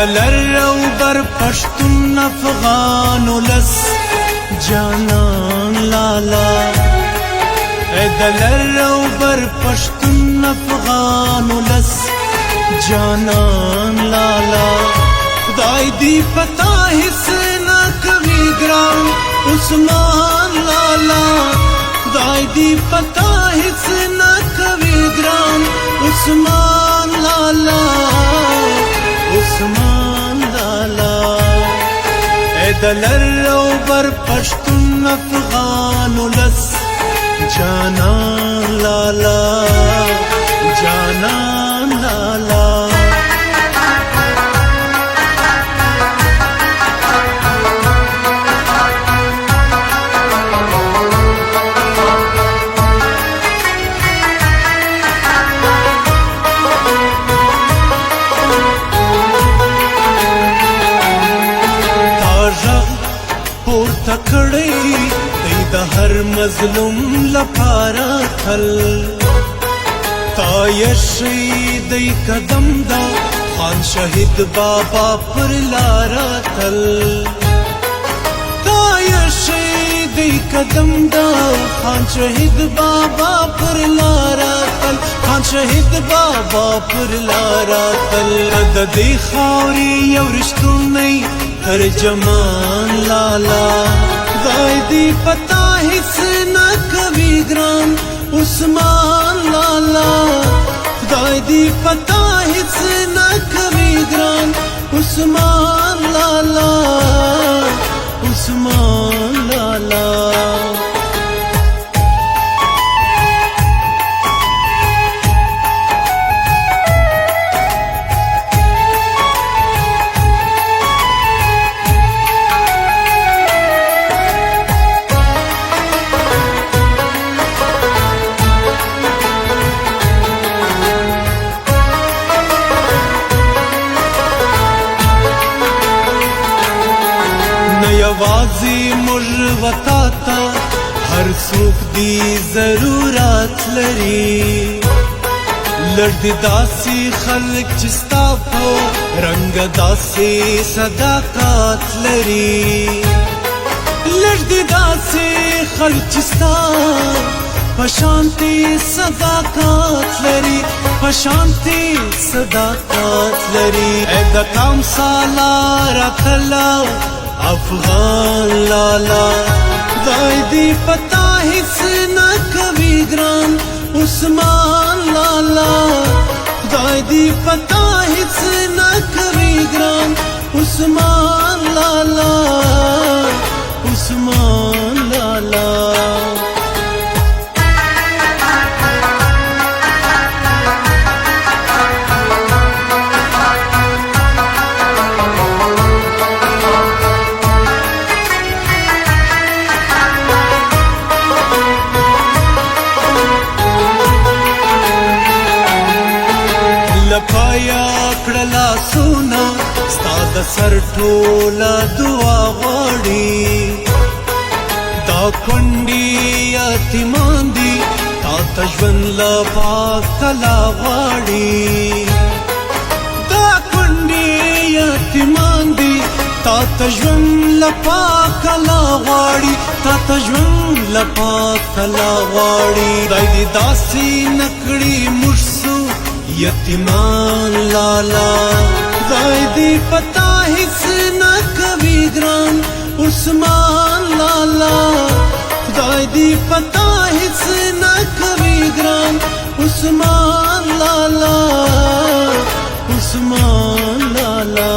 دلر او بر پشتون افغان ولس جانان لالا دلر او بر پشتون افغان ولس جانان لالا خدای دی پتا حس نہ کوي ګران عثمان لالا خدای دی پتا حس نہ کوي ګران عثمان لالا عثمان لالا اے دلر او بر پشتون افغان ولس جانان لالا جانان لالا تکړی دی د هر مظلوم لپاره تل تایشی دی قدم دا خان شهید بابا پر لارا تل تایشی دی قدم دا خان شهید بابا پر لارا تل خان شهید بابا پر لارا تل د دې خاورې یو رښتونی ترجمان لالا خدای دی پتا حس نہ کوي ګران عثمان لالا خدای دی پتا حس نہ کوي ګران عثمان لالا عثمان لالا یوازی مر وتا تا هر څوک دی ضرورت لري لړد داسي خلک چې ستا په رنگ داسي صداقت لري لړد داسي خلک چې ستا په شانتي صداقت لري په شانتي صداقت لري اې د قوم سالار کلا افغان لالا خدای دی پتا حس نہ کوي ګران عثمان لالا خدای دی پتا حس نہ کوي ګران عثمان لالا عثمان لالا لپایا کړلا سونا ستا د سر ټوله دعا غواړي دا کونډې یتیمان دي تا ته ژوند له پاکلا غواړي دا کونډې یتیمان دي تا ته ژوند له پاکلا غواړي تا ته ژوند له پاکلا غواړي خدای دې داسې نکړي موږ یتیمان لالا خدای دی پتا حس نہ کوي ګران عثمان لالا خدای دی پتا حس نہ کوي ګران عثمان لالا عثمان لالا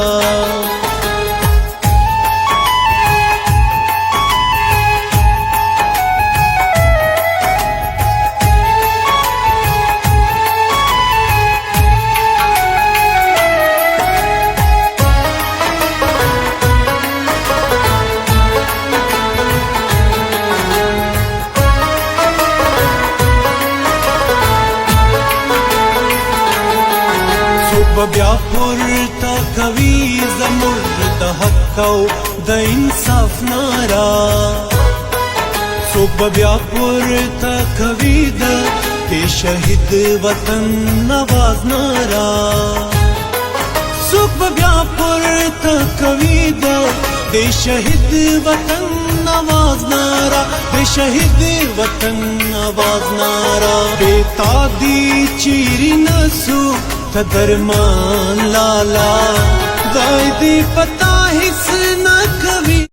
بیا پورته کوي زموږ د حق او د انصاف نارا څوک بیا پورته کوي د شهید وطن نواز نارا सुख बया पुरता कवी दो दे शहीद वतन नवाज नारा, दे शहीद वतन नवाज नारा। बेतादी चीरी नसू तदरमान लाला, दायदी पता हिस्सा